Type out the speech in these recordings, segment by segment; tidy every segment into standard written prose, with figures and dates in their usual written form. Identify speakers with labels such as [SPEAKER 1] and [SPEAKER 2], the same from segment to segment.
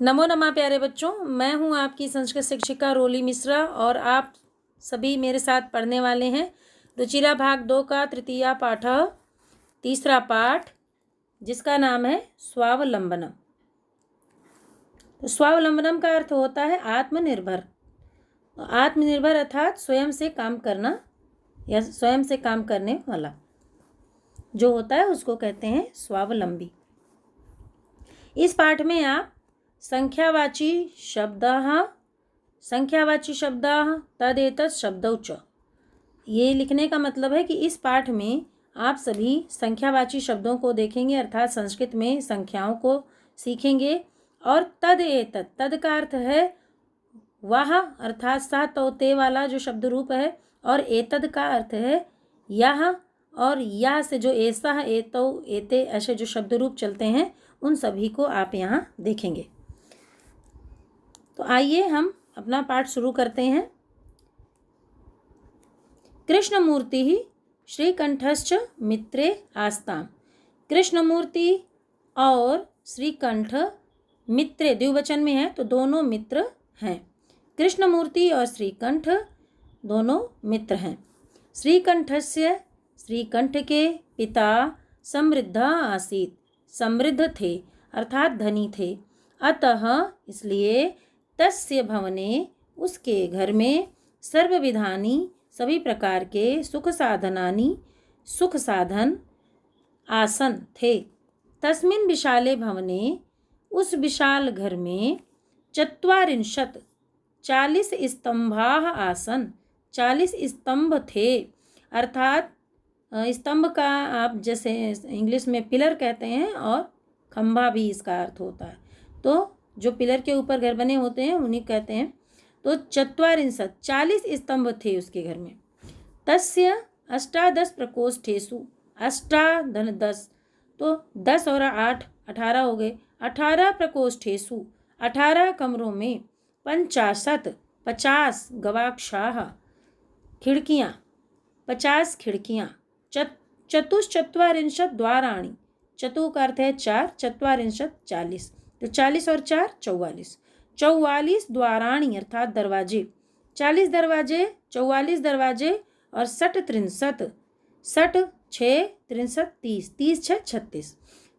[SPEAKER 1] नमो नमः प्यारे बच्चों, मैं हूं आपकी संस्कृत शिक्षिका रोली मिश्रा और आप सभी मेरे साथ पढ़ने वाले हैं रुचिरा भाग 2 का तृतीया पाठ, तीसरा पाठ, जिसका नाम है स्वावलंबनम। तो स्वावलंबनम का अर्थ होता है आत्मनिर्भर। आत्मनिर्भर अर्थात स्वयं से काम करना या स्वयं से काम करने वाला जो होता है उसको कहते हैं स्वावलंबी। इस पाठ में आप संख्यावाची शब्दाः तदेतत् शब्दौ च, ये लिखने का मतलब है कि इस पाठ में आप सभी संख्यावाची शब्दों को देखेंगे अर्थात संस्कृत में संख्याओं को सीखेंगे। और तदेतत्, तद का अर्थ है वह अर्थात सा तो ते वाला जो शब्द रूप है, और एतद का अर्थ है यह, और यह से जो ऐसा एतो एते ऐसे जो शब्द रूप चलते हैं उन सभी को आप यहाँ देखेंगे। तो आइए हम अपना पाठ शुरू करते हैं। कृष्णमूर्ति ही श्रीकंठश्च मित्रे आस्ताम। कृष्णमूर्ति और श्रीकंठ मित्रे द्विवचन में है तो दोनों मित्र हैं। कृष्णमूर्ति और श्रीकंठ दोनों मित्र हैं। श्रीकंठस्य, श्रीकंठ के पिता समृद्ध आसीत, समृद्ध थे अर्थात धनी थे। अतः इसलिए तस्य भवने, उसके घर में सर्वविधानी सभी प्रकार के सुख साधनानि, सुख साधन आसन थे। तस्मिन् विशाले भवने, उस विशाल घर में 40 स्तंभाः आसन, 40 स्तंभ थे। अर्थात स्तंभ का आप जैसे इंग्लिश में पिलर कहते हैं और खंभा भी इसका अर्थ होता है, तो जो पिलर के ऊपर घर बने होते हैं उन्हीं कहते हैं। तो 40 स्तंभ थे उसके घर में। तस्य 18 प्रकोष्ठेषु, 10 तो 10 और 8 18 हो गए। 18 प्रकोष्ठेषु 18 कमरों में 50 गवाक्षाः खिड़कियाँ, 50 खिड़कियाँ। चतुश्चत्वारिंशत् द्वाराणि, चतु का अर्थ है 4, 40 तो 40 और 4 44, 44 द्वाराणि अर्थात दरवाजे, 40 दरवाजे, 44 दरवाजे और 60 6 30 6 36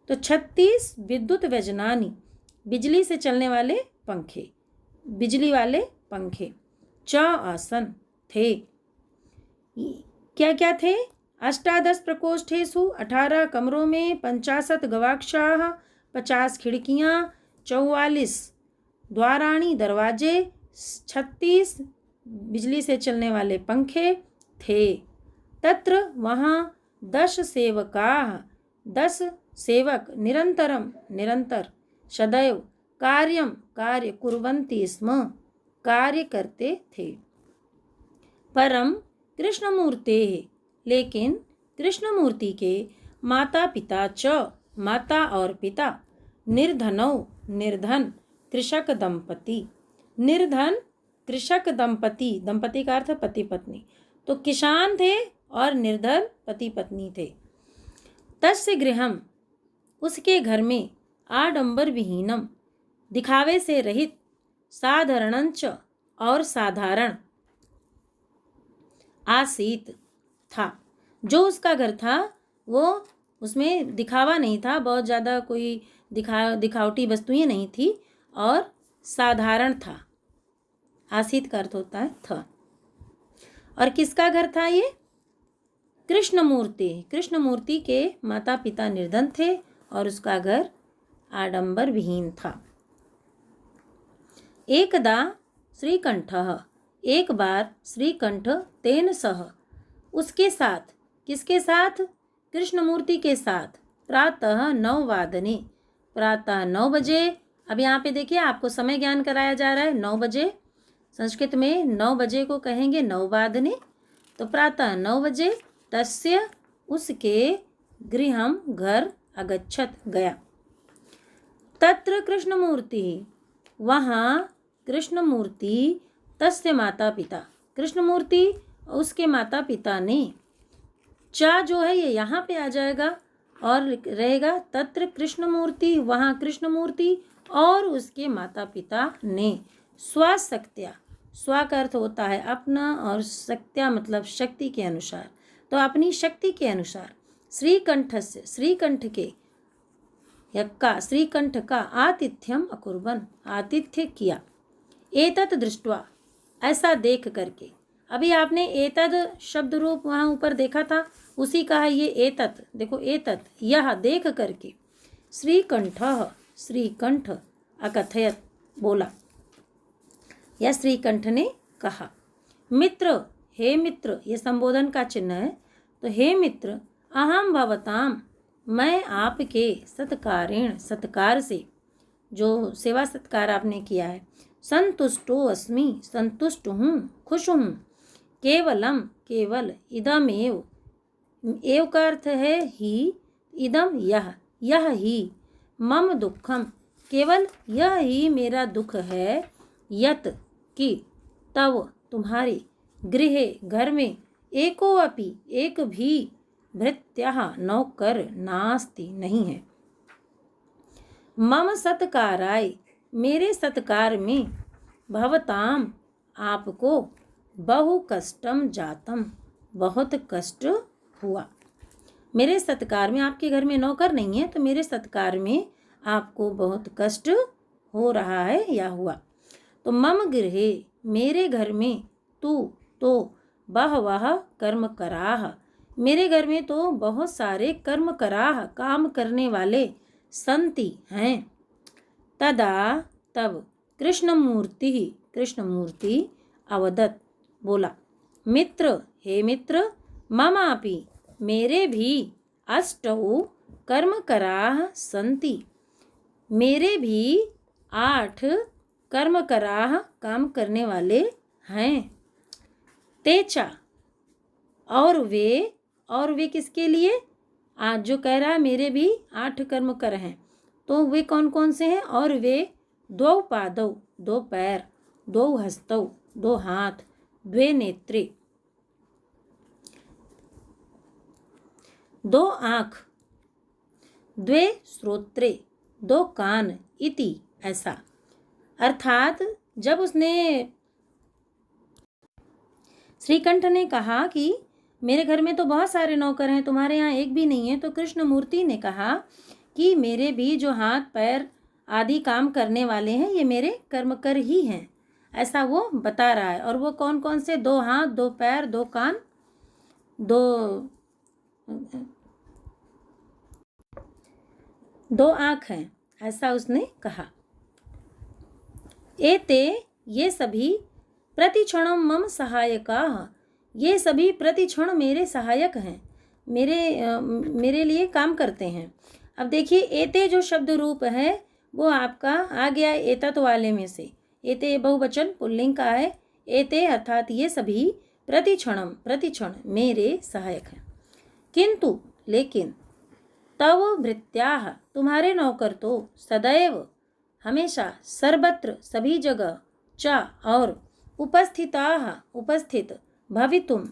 [SPEAKER 1] तो 36 विद्युत व्यजनानि, बिजली से चलने वाले पंखे, बिजली वाले पंखे। च आसन थे, क्या क्या थे? 18 प्रकोष्ठेषु 18 कमरों में, 50 गवाक्षाः 50 खिड़कियाँ, 44 द्वाराणी दरवाजे, 36 बिजली से चलने वाले पंखे थे। तत्र वहाँ 10 सेवकाः 10 सेवक निरंतर सदैव कार्य कुर्वन्ति स्म, कार्य करते थे। परम कृष्णमूर्तेः, लेकिन कृष्णमूर्ति के माता पिता च, माता और पिता, निर्धन कृषक दंपति, निर्धन कृषक दंपति, दंपति का अर्थ पति पत्नी, तो किसान थे और निर्धन पति पत्नी थे। तस्य गृहम, उसके घर में, आडंबर विहीनम, दिखावे से रहित, साधारणंच और साधारण, आसीत था, जो उसका घर था वो उसमें दिखावा नहीं था, बहुत ज़्यादा कोई दिखावटी वस्तुएं नहीं थी और साधारण था। आसीत का अर्थ होता है था। और किसका घर था ये? कृष्णमूर्ति के माता पिता निर्धन थे और उसका घर आडंबर विहीन था। एकदा श्रीकंठः, एक बार श्रीकंठ तेन सह, उसके साथ, किसके साथ? कृष्णमूर्ति के साथ, प्रातः 9 वादने, प्रातः 9 बजे। अब यहाँ पे देखिए आपको समय ज्ञान कराया जा रहा है। 9 बजे संस्कृत में 9 बजे को कहेंगे 9 वादने, तो प्रातः 9 बजे। तस्य, उसके, गृहम घर, अगच्छत गया। तत्र कृष्णमूर्ति, वहाँ कृष्णमूर्ति, तस्य माता पिता, कृष्णमूर्ति उसके माता पिता ने, चा जो है ये यहाँ पे आ जाएगा, और रहेगा तत्र कृष्णमूर्ति, वहाँ कृष्णमूर्ति और उसके माता पिता ने स्वशक्त्या, स्व का अर्थ होता है अपना और शक्त्या मतलब शक्ति के अनुसार, तो अपनी शक्ति के अनुसार श्रीकंठ से, श्रीकंठ के यक्का श्रीकंठ का आतिथ्यम अकुर्बन, आतिथ्य किया। एतत् दृष्ट्वा, ऐसा देख करके, अभी आपने एतद शब्द रूप वहाँ ऊपर देखा था, उसी का है ये एतत्। देखो एतत्, यह देख करके श्रीकंठ, श्रीकंठ अकथयत, बोला, या श्रीकंठ ने कहा, मित्र, हे मित्र, ये संबोधन का चिन्ह है, तो हे मित्र, अहम भवताम, मैं आपके सत्कारेण, सत्कार से, जो सेवा सत्कार आपने किया है, संतुष्टो अस्मि, संतुष्ट हूँ, खुश हूँ, केवलम, केवल, इदम एव, एव का अर्थ है ही, इदम यह ही, मम दुखम, केवल यह ही मेरा दुख है, यत कि, तव तुम्हारे, गृहे घर में, एको अपि एक भी, भृत्यः नौकर नास्ति नहीं है, मम सत्काराय, मेरे सत्कार में, भवताम आपको, बहु कष्टम जातम, बहुत कष्ट हुआ। मेरे सत्कार में, आपके घर में नौकर नहीं है तो मेरे सत्कार में आपको बहुत कष्ट हो रहा है या हुआ। तो मम गृहे, मेरे घर में, तू तो, बहवः कर्म कराह, मेरे घर में तो बहुत सारे कर्म कराह, काम करने वाले, संति हैं, तदा तब, कृष्णमूर्ति, कृष्णमूर्ति अवदत, बोला, मित्र, हे मित्र, ममापि, मेरे भी, अष्टौ कर्म कराह संति, मेरे भी 8 कर्म कराह, काम करने वाले हैं, तेचा, और वे किसके लिए, आज जो कह रहा है मेरे भी 8 कर्म कर हैं, तो वे कौन कौन से हैं, और वे 2 पादौ, 2 पैर, 2 हस्तौ, 2 हाथ, 2 नेत्रे, 2 आँख, 2 श्रोत्रे, 2 कान, इति, ऐसा। अर्थात जब उसने, श्रीकंठ ने कहा कि मेरे घर में तो बहुत सारे नौकर हैं, तुम्हारे यहाँ एक भी नहीं है, तो कृष्णमूर्ति ने कहा कि मेरे भी जो हाथ पैर आदि काम करने वाले हैं, ये मेरे कर्मकर ही हैं, ऐसा वो बता रहा है। और वो कौन कौन से, 2 हाथ, 2 पैर, 2 कान, 2 आँख हैं, ऐसा उसने कहा। एते, ये सभी, प्रतिक्षणम मम सहायकाः, ये सभी प्रतिक्षण मेरे सहायक हैं, मेरे लिए काम करते हैं। अब देखिए एते जो शब्द रूप है वो आपका आ गया एतत् वाले में से, एते बहुवचन पुल्लिंग का है, एते अर्थात ये सभी, प्रतिक्षणम, प्रतिक्षण मेरे सहायक हैं, किंतु लेकिन, तव भृत्याः, तुम्हारे नौकर तो, सदैव, हमेशा, सर्वत्र, सभी जगह, च, और, उपस्थिताः, उपस्थित, भवितुम,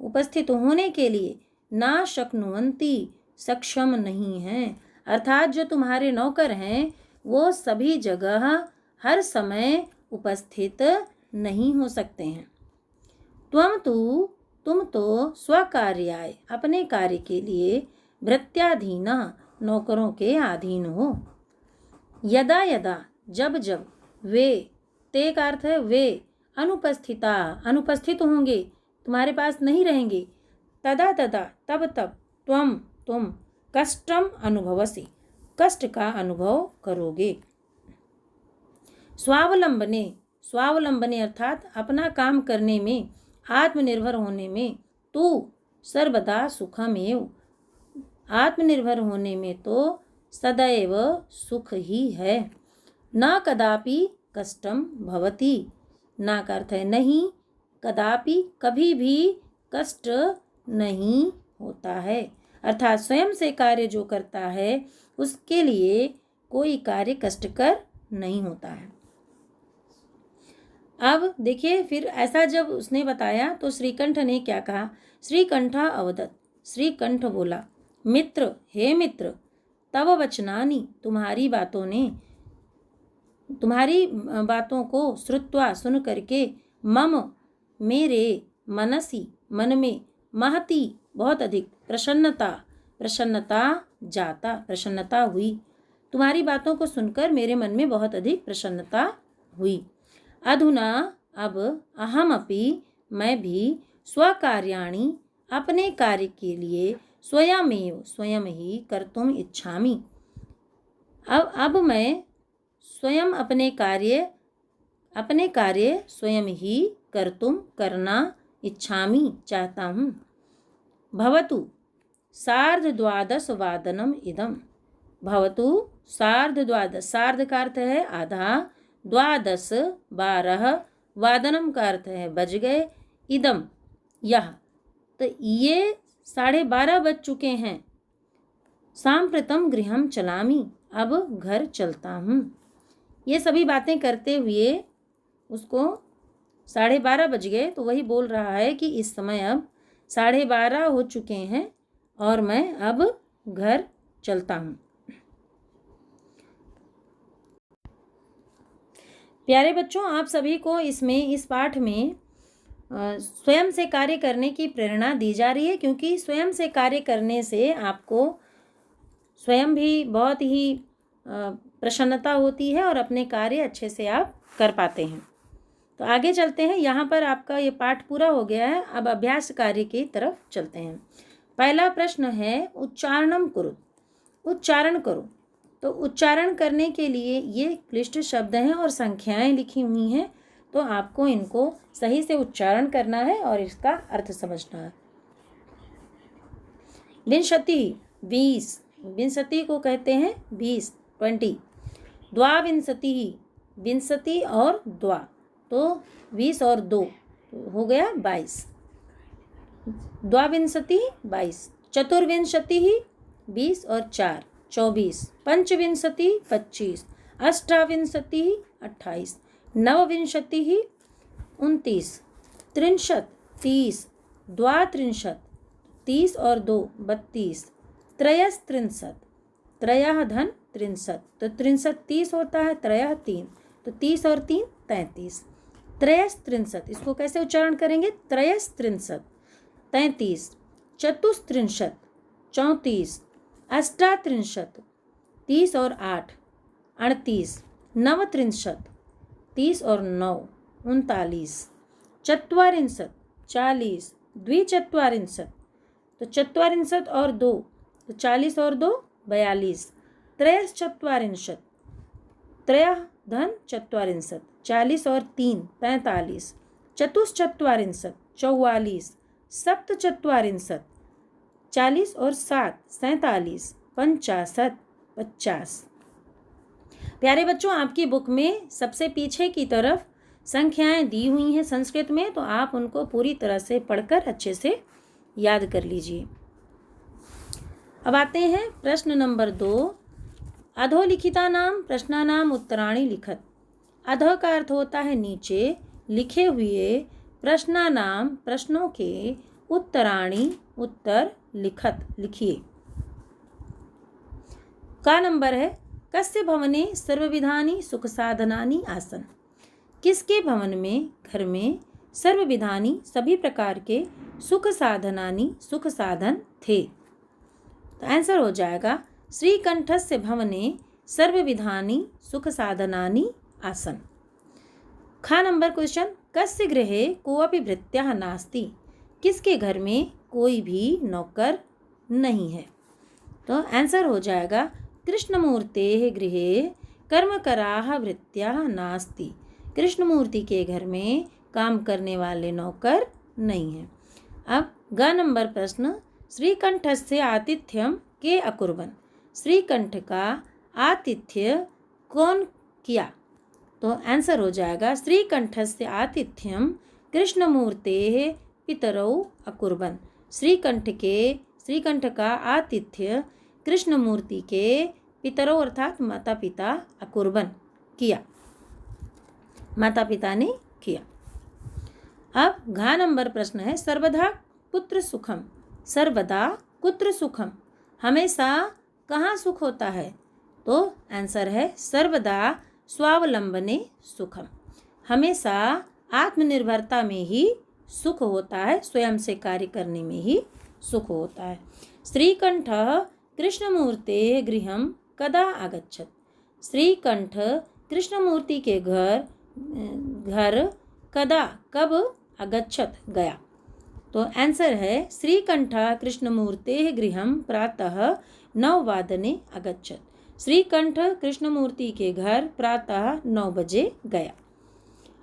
[SPEAKER 1] उपस्थित होने के लिए, ना शक्नुवन्ति, सक्षम नहीं हैं, अर्थात जो तुम्हारे नौकर हैं वो सभी जगह हर समय उपस्थित नहीं हो सकते हैं। तुम तो स्वकार्याय, अपने कार्य के लिए, भृत्याधीन, नौकरों के अधीन हो, यदा यदा, जब जब, वे, ते का अर्थ है वे, अनुपस्थिता, अनुपस्थित होंगे, तुम्हारे पास नहीं रहेंगे, तदा तदा, तब तब, तुम कष्टम अनुभवसी, कष्ट का अनुभव करोगे। स्वावलंबने, स्वावलंबने अर्थात अपना काम करने में, आत्मनिर्भर होने में, तू सर्वदा सुखमेव, आत्मनिर्भर होने में तो सदैव सुख ही है। न कदापि कष्टम भवति, ना का अर्थ है नहीं, कदापि कभी भी कष्ट नहीं होता है, अर्थात स्वयं से कार्य जो करता है उसके लिए कोई कार्य कष्टकर नहीं होता है। अब देखिए फिर ऐसा जब उसने बताया तो श्रीकंठ ने क्या कहा, श्रीकंठ अवदत, श्रीकंठ बोला, मित्र, हे मित्र, तव वचनानि, तुम्हारी बातों को श्रुत्वा, सुन करके, मम, मेरे, मनसी, मन में, महती, बहुत अधिक, प्रसन्नता हुई। तुम्हारी बातों को सुनकर मेरे मन में बहुत अधिक प्रसन्नता हुई। अधुना, अब, अहमपि, मैं भी, स्वकार्याणि, अपने कार्य के लिए, स्वयं ही कर्तुम इच्छामि, अब मैं स्वयं अपने कार्य स्वयं ही करना इच्छामि, चाहता हूँ। भवतु सार्धद्वादशवादनम् इदं। भवतु सार्धद्वादश, सार्ध का अर्थ है आधा, द्वादश 12, वादनम का अर्थ है बज गए, इदम यह, तो ये 12:30 बज चुके हैं। सांप्रतम गृहम चलामि, अब घर चलता हूँ। ये सभी बातें करते हुए उसको 12:30 बज गए, तो वही बोल रहा है कि इस समय अब 12:30 हो चुके हैं और मैं अब घर चलता हूँ। प्यारे बच्चों, आप सभी को इस पाठ में स्वयं से कार्य करने की प्रेरणा दी जा रही है, क्योंकि स्वयं से कार्य करने से आपको स्वयं भी बहुत ही प्रसन्नता होती है और अपने कार्य अच्छे से आप कर पाते हैं। तो आगे चलते हैं। यहाँ पर आपका ये पाठ पूरा हो गया है। अब अभ्यास कार्य की तरफ चलते हैं। पहला प्रश्न है उच्चारणम कुरु, उच्चारण करो। तो उच्चारण करने के लिए ये क्लिष्ट शब्द हैं और संख्याएं लिखी हुई हैं, तो आपको इनको सही से उच्चारण करना है और इसका अर्थ समझना है। विंशति, 20, विंशति को कहते हैं 20, 20। द्वाविंशति, विंशति और द्वा, तो 20 और 2 हो गया 22। द्वाविंशति 22। चतुर्विंशति 20 और 4 24। पंचविंशति 25। अष्टाविंशति 28। नवविंशति 29। त्रिंशत् 30। द्वात्रिंशत् 30 और 2 32। त्रयस्त्रिंशत्, त्रयः धन 63, तो 63 30 होता है, त्रयः 3, तो 30 और 3 33। त्रयस्त्रिंशत्, इसको कैसे उच्चारण करेंगे? त्रयस्त्रिंशत् 33। चतुस्त्रिंशत् 34। अष्टात्रिंशत् 30 और 8 38। नवत्रिंशत् 30 और 9 39। चत्वारिंशत् 40। द्विचत्वारिंशत्, तो चत्वारिंशत् और 2, तो 40 और 2 42। त्रयश्चत्वारिंशत्, त्रयः धन चत्वारिंशत्, 40 और 3 45। चतुश्चत्वारिंशत् 44। सप्तचत्वारिंशत् 40 और 7 47। पंचाशत् 50। प्यारे बच्चों, आपकी बुक में सबसे पीछे की तरफ संख्याएं दी हुई हैं संस्कृत में, तो आप उनको पूरी तरह से पढ़कर अच्छे से याद कर लीजिए। अब आते हैं प्रश्न नंबर 2। अधोलिखिता नाम प्रश्नानाम उत्तराणि लिखत। अधो का अर्थ होता है नीचे, लिखे हुए प्रश्नानाम प्रश्नों के उत्तराणि उत्तर लिखत लिखिए। का नंबर है कस्य भवने सर्वविधानि सुख साधनानि आसन। किसके भवन में, घर में, सर्वविधानि सभी प्रकार के सुख साधनानि सुख साधन थे। तो आंसर हो जाएगा श्रीकंठस्य भवने सर्वविधानि सुख साधनानि आसन। खा नंबर क्वेश्चन, कस्य गृहे कोऽपि भृत्यः नास्ति। किसके घर में कोई भी नौकर नहीं है। तो आंसर हो जाएगा कृष्णमूर्तेः गृहे कर्मकराः भृत्यः नास्ति। कृष्णमूर्ति के घर में काम करने वाले नौकर नहीं हैं। अब ग नंबर प्रश्न, श्रीकंठस्य आतिथ्यम के अकुर्वन्। श्रीकंठ का आतिथ्य कौन किया। तो आंसर हो जाएगा श्रीकंठस्य आतिथ्यम कृष्णमूर्तेः पितरौ अकुर्वन्। श्रीकंठ का आतिथ्य कृष्णमूर्ति के पितरौ अर्थात माता पिता अकुर्वन् किया, माता पिता ने किया। अब घा नंबर प्रश्न है सर्वदा कुत्र सुखम। सर्वदा कुत्र सुखम, हमेशा कहाँ सुख होता है? तो आंसर है सर्वदा स्वावलंबने सुखम। हमेशा आत्मनिर्भरता में ही सुख होता है, स्वयं से कार्य करने में ही सुख होता है। श्रीकंठः कृष्णमूर्तेः गृहं कदा आगच्छत्? श्रीकंठ कृष्णमूर्ति के घर कदा कब आगच्छत् गया? तो आंसर है श्रीकंठः कृष्णमूर्तेः गृहं प्रातः 9 वादने आगच्छत्। श्रीकंठ कृष्णमूर्ति के घर प्रातः 9 बजे गया।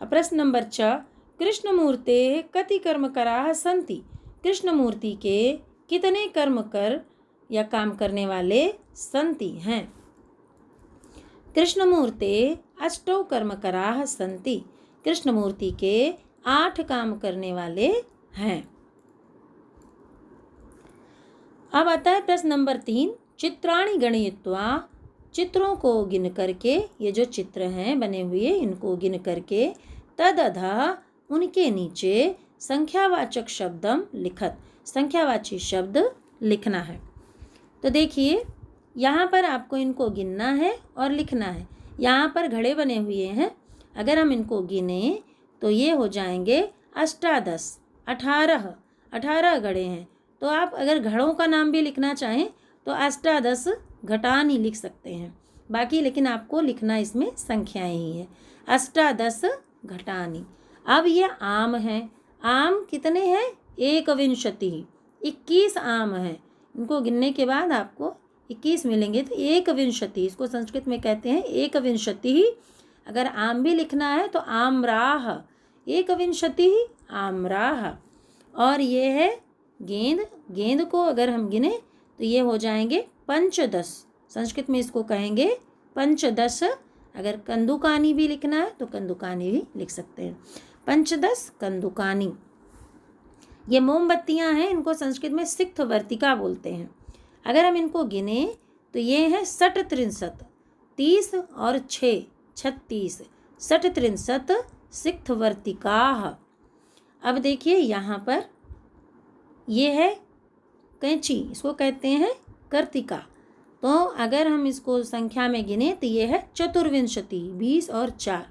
[SPEAKER 1] प्रश्न नंबर 6, कृष्णमूर्तेः कति कर्मकराः सन्ति? कृष्णमूर्ति के कितने कर्मकर या काम करने वाले सन्ति हैं? कृष्णमूर्तेः 8 कर्मकराः सन्ति। कृष्णमूर्ति के 8 काम करने वाले हैं। अब आता है प्रश्न नंबर 3, चित्राणि गणयित्वा। चित्रों को गिन करके, ये जो चित्र हैं बने हुए इनको गिन करके, तदधः उनके नीचे संख्यावाचक शब्दम लिखत। संख्यावाची शब्द लिखना है। तो देखिए यहाँ पर आपको इनको गिनना है और लिखना है। यहाँ पर घड़े बने हुए हैं, अगर हम इनको गिने तो ये हो जाएंगे 18, 18 घड़े हैं। तो आप अगर घड़ों का नाम भी लिखना चाहें तो 18 घटानी लिख सकते हैं, बाकी लेकिन आपको लिखना इसमें संख्याएं ही है। 18 घटानी। अब ये आम है। आम कितने हैं? 21, 21 आम हैं। इनको गिनने के बाद आपको 21 मिलेंगे, तो 21, इसको संस्कृत में कहते हैं 21। अगर आम भी लिखना है तो आम्राह, 21 आम्राह। और ये है गेंद। गेंद को अगर हम गिने तो ये हो जाएंगे 15। संस्कृत में इसको कहेंगे 15। अगर कंदुकानी भी लिखना है तो कंदुकानी भी लिख सकते हैं, 15 कंदुकानी। ये मोमबत्तियां हैं, इनको संस्कृत में सिक्थवर्तिका बोलते हैं। अगर हम इनको गिने तो ये है 60, 30 और 6, 36, 60 सिक्थवर्तिकाः। अब देखिए यहाँ पर ये है कैंची, इसको कहते हैं कर्तिका। तो अगर हम इसको संख्या में गिने तो ये है 24, 20 और 4,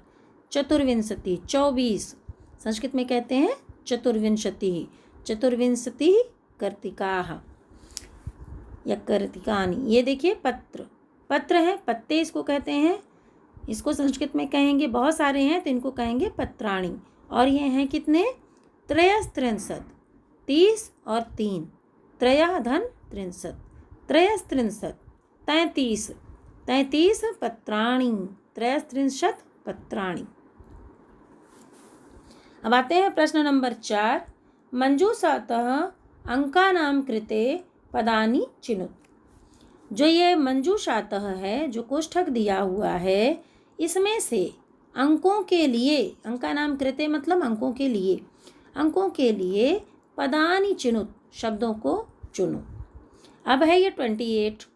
[SPEAKER 1] 24, 24। संस्कृत में कहते हैं 24, 24 कर्तिकाः या कर्तिकानि। ये देखिए पत्र है, पत्ते इसको कहते हैं। इसको संस्कृत में कहेंगे, बहुत सारे हैं तो इनको कहेंगे पत्राणि। और ये हैं कितने? 33, 30 और 3, 3 धन 33, 33, 33 पत्राणि, 33 पत्राणि। अब आते हैं प्रश्न नंबर 4, मंजूषातः अंकानां कृते पदानि चिनुत। जो ये मंजूषातः है, जो कोष्ठक दिया हुआ है, इसमें से अंकों के लिए, अंकानां कृते मतलब अंकों के लिए, अंकों के लिए पदानि चिनुत, शब्दों को चुनो। अब है ये 28,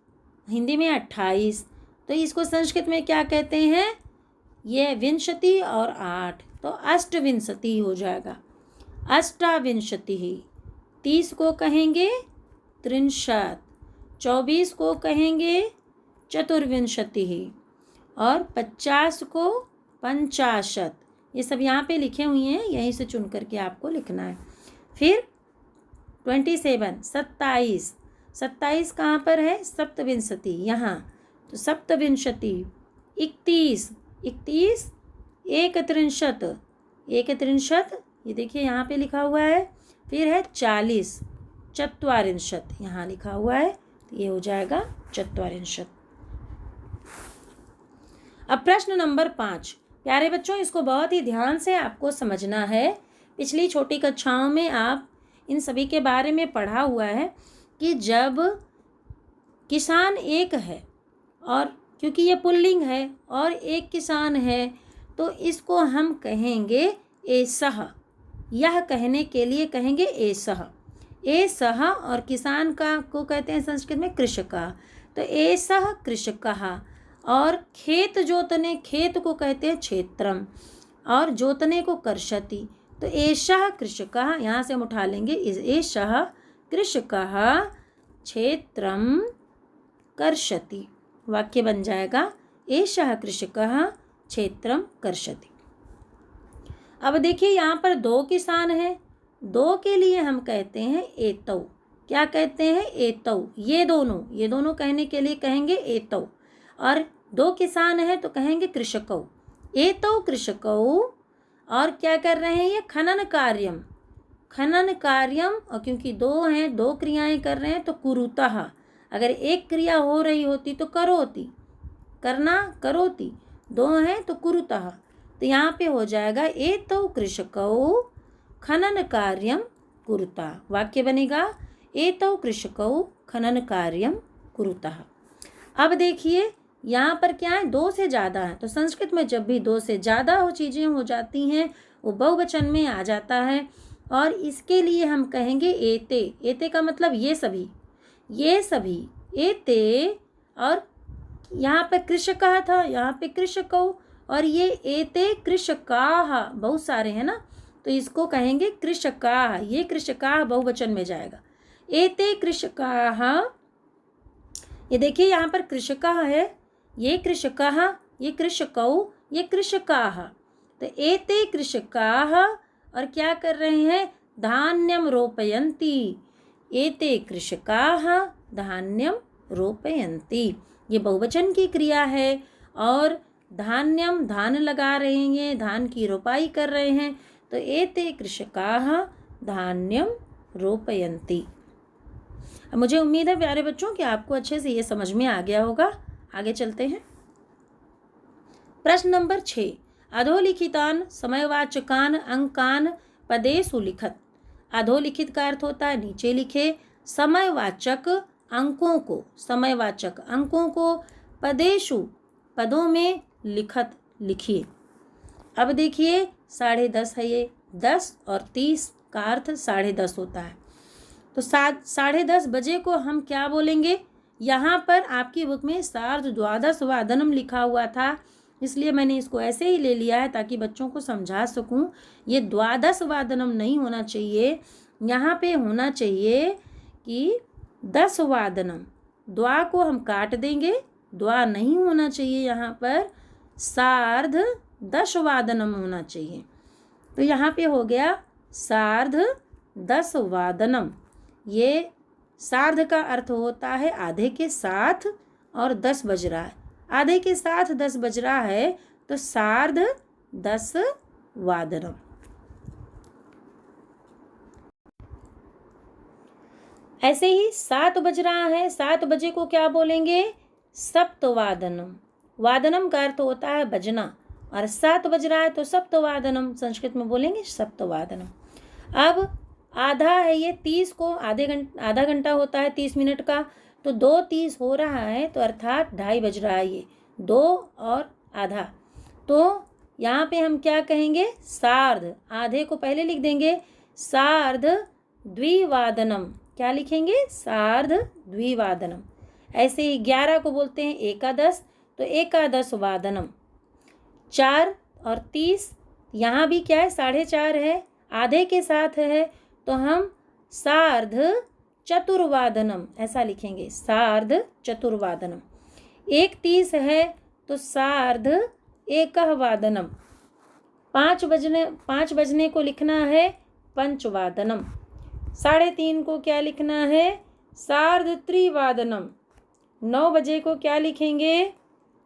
[SPEAKER 1] हिंदी में 28, तो इसको संस्कृत में क्या कहते हैं? ये 20 और 8, तो अष्टविंशति हो जाएगा, अष्टाविंशति। 30 को कहेंगे 63, 24 को कहेंगे चतुर्विंशति और 50 को 50। ये सब यहाँ पे लिखे हुए हैं, यहीं से चुन करके आपको लिखना है। फिर 27, 27, 27 कहाँ पर है? सप्तविंशति, यहाँ, तो सप्तविंशति। 31, 31 एकत्रिंशत्, एकत्रिंशत्, ये देखिए यहाँ पे लिखा हुआ है। फिर है 40, चत्वारिंशत्, यहाँ लिखा हुआ है, तो ये हो जाएगा चत्वारिंशत्। अब प्रश्न नंबर 5, प्यारे बच्चों इसको बहुत ही ध्यान से आपको समझना है। पिछली छोटी कक्षाओं में आप इन सभी के बारे में पढ़ा हुआ है कि जब किसान एक है, और क्योंकि ये पुल्लिंग है और एक किसान है, तो इसको हम कहेंगे एसह। यह कहने के लिए कहेंगे एसह, एसह। और किसान का को कहते हैं संस्कृत में कृषकः, तो एसह कृषकः। और खेत जोतने, खेत को कहते हैं क्षेत्रम, और जोतने को कर्षति, तो एषः कृषकः, यहाँ से हम उठा लेंगे एषः कृषकः क्षेत्रम कर्षति। वाक्य बन जाएगा एषः कृषकः क्षेत्रम कर्षति। अब देखिए यहाँ पर दो किसान हैं, दो के लिए हम कहते हैं एतौ। क्या कहते हैं? एतौ। ये दोनों कहने के लिए कहेंगे एतौ। और दो किसान हैं तो कहेंगे कृषकौ। एतौ कृषकौ। और क्या कर रहे हैं? ये खनन कार्यम। खनन कार्यम। और क्योंकि दो हैं, दो क्रियाएं कर रहे हैं तो कुरुतः। अगर एक क्रिया हो रही होती तो करोति, करना करोति। दो हैं तो कुरुतः। तो यहाँ पे हो जाएगा एतौ कृषकौ खनन कार्यम कुरुता। वाक्य बनेगा एतौ कृषकौ खनन कार्यम कुरुतः। अब देखिए यहाँ पर क्या है? दो से ज़्यादा है। तो संस्कृत में जब भी दो से ज़्यादा हो चीज़ें हो जाती हैं वो बहुवचन में आ जाता है। और इसके लिए हम कहेंगे एते। एते का मतलब ये सभी, ये सभी एते। और यहाँ पे कृषकः था, यहाँ पे कृषकौ। और ये एते कृषकाः, बहुत सारे हैं ना, तो इसको कहेंगे कृषकाः। ये कृषकाः बहुवचन में जाएगा। एते कृषकाः। ये देखिए यहाँ पर कृषकाः है, ये कृषकाः, ये कृषकौ, ये कृषकाः। तो एते कृषकाः। और क्या कर रहे हैं? धान्यम रोपयन्ति। एते कृषकाः धान्यम रोपयन्ति। ये बहुवचन की क्रिया है। और धान्यम, धान लगा रहे हैं, धान की रोपाई कर रहे हैं। तो एते कृषकाः धान्यम रोपयन्ति। अब मुझे उम्मीद है प्यारे बच्चों कि आपको अच्छे से ये समझ में आ गया होगा। आगे चलते हैं। प्रश्न नंबर 6। अधोलिखितान समयवाचकान अंकान पदेषु लिखत। अधोलिखित का अर्थ होता है नीचे लिखे, समयवाचक अंकों को, समयवाचक अंकों को पदेषु पदों में लिखत लिखिए। अब देखिए 10:30 है ये, 10 और 30 का अर्थ 10:30 होता है। तो 10:30 बजे को हम क्या बोलेंगे? यहाँ पर आपकी बुक में 12:15 लिखा हुआ था, इसलिए मैंने इसको ऐसे ही ले लिया है ताकि बच्चों को समझा सकूं। ये 12:15 नहीं होना चाहिए, यहाँ पे होना चाहिए कि 10:15। द्वा को हम काट देंगे, द्वा नहीं होना चाहिए यहाँ पर, 10:30 होना चाहिए। तो यहाँ पे हो गया 10:30। ये सार्ध का अर्थ होता है आधे के साथ, और 10 बज रहा है। आधे के साथ 10 बज रहा है तो 10:30। ऐसे ही 7 बज रहा है, 7 बजे को क्या बोलेंगे? सप्तवादनम। वादनम का अर्थ होता है बजना, और 7 बज रहा है तो सप्तवादनम, संस्कृत में बोलेंगे सप्तवादनम। अब आधा है ये, 30 को आधा घंटा होता है 30 मिनट का, तो 2:30 हो रहा है, तो अर्थात 2:30 बज रहा है। ये 2 और आधा, तो यहाँ पे हम क्या कहेंगे? सार्ध। आधे को पहले लिख देंगे, सार्धद्विवादनम। क्या लिखेंगे? सार्धद्विवादनम। ऐसे ही 11 को बोलते हैं एकादश, तो एकादशवादनम। 4 और 30, यहाँ भी क्या है? 4:30 है, आधे के साथ है, तो हम सार्धचतुर्वादनम ऐसा लिखेंगे, सार्धचतुर्वादनम। 1:30 है तो सार्ध-एकवादनम। 5 बजने को लिखना है पंचवादनम। 3:30 को क्या लिखना है? सार्ध-त्रिवादनम। 9 बजे को क्या लिखेंगे?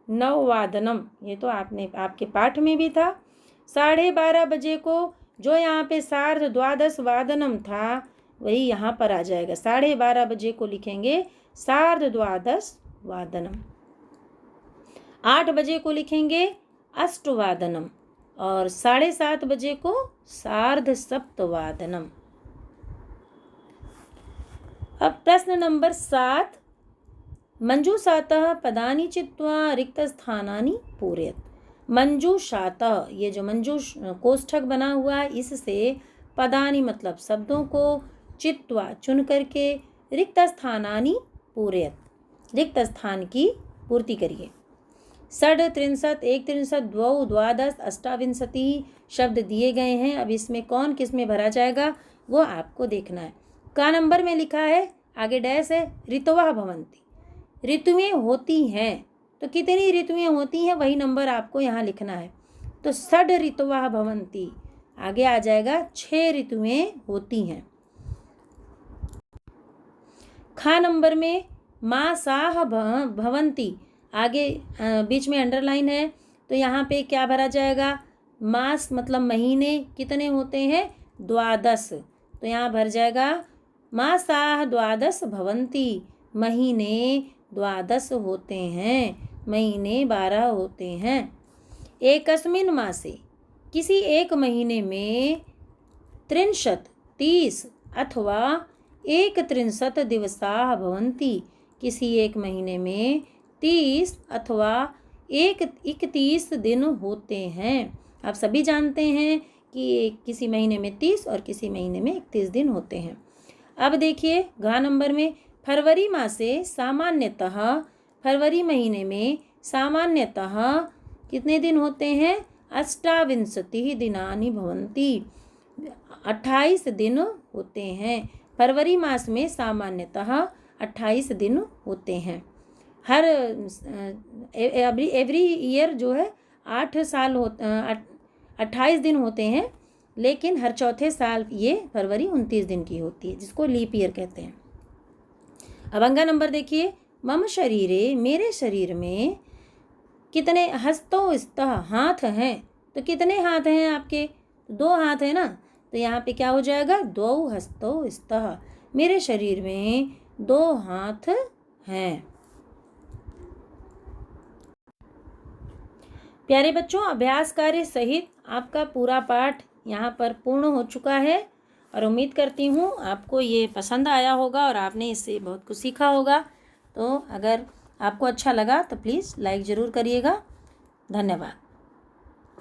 [SPEAKER 1] नववादनम। ये तो आपके पाठ में भी था। 12:30 बजे को जो यहाँ पे सार्ध-द्वादशवादनम था वही यहाँ पर आ जाएगा। 12:30 बजे को लिखेंगे सार्ध-द्वादशवादनम। 8 बजे को लिखेंगे अष्टवादनम, और 7:30 बजे को सार्ध-सप्तवादनम। अब प्रश्न नंबर 7। मंजूषातः पदानि चित्वा रिक्तस्थानानि पूरयत। मंजूषातः, ये जो मंजूष कोष्ठक बना हुआ है, इससे पदानि मतलब शब्दों को, चित्वा चुन करके, रिक्तस्थानानि पूरयत रिक्त स्थान की पूर्ति करिए। 6:63, 1:63, 2, 12, 28 शब्द दिए गए हैं। अब इसमें कौन किस में भरा जाएगा वो आपको देखना है। का नंबर में लिखा है, आगे डैश है, ऋतवः भवन्ति। ऋतुएं होती हैं। तो कितनी ऋतुएं होती हैं वही नंबर आपको यहाँ लिखना है। तो षड ऋतवः भवन्ति, आगे आ जाएगा 6 ऋतुएं होती हैं। खा नंबर में मासाः भवन्ति, आगे बीच में अंडरलाइन है तो यहाँ पे क्या भरा जाएगा, मास मतलब महीने कितने होते हैं, 12। तो यहाँ भर जाएगा मासाः 12 भवन्ति, महीने 12 होते हैं, महीने 12 होते हैं। एकस्मिन् मासे, किसी एक महीने में 30 अथवा 31 दिवसाः भवन्ति, किसी एक महीने में 30 अथवा 31 दिन होते हैं। आप सभी जानते हैं कि किसी महीने में 30 और किसी महीने में 31 दिन होते हैं। अब देखिए घ नंबर में फरवरी मासे सामान्यतः, फरवरी महीने में सामान्यतः कितने दिन होते हैं, 28 दिनानि भवन्ति, 28 दिन होते हैं। फरवरी मास में सामान्यतः 28 दिन होते हैं। हर एवरी ईयर जो है 28 दिन होते हैं, लेकिन हर चौथे साल ये फरवरी 29 दिन की होती है, जिसको लीप ईयर कहते हैं। अब अंगा नंबर देखिए, मम शरीरे, मेरे शरीर में कितने हस्तौ स्तः, हाथ हैं। तो कितने हाथ हैं आपके, 2 हाथ है ना, तो यहाँ पे क्या हो जाएगा, 2 हस्तौ स्तः, मेरे शरीर में 2 हाथ हैं। प्यारे बच्चों, अभ्यास कार्य सहित आपका पूरा पाठ यहाँ पर पूर्ण हो चुका है और उम्मीद करती हूँ आपको ये पसंद आया होगा और आपने इससे बहुत कुछ सीखा होगा। तो अगर आपको अच्छा लगा तो प्लीज़ लाइक ज़रूर करिएगा। धन्यवाद।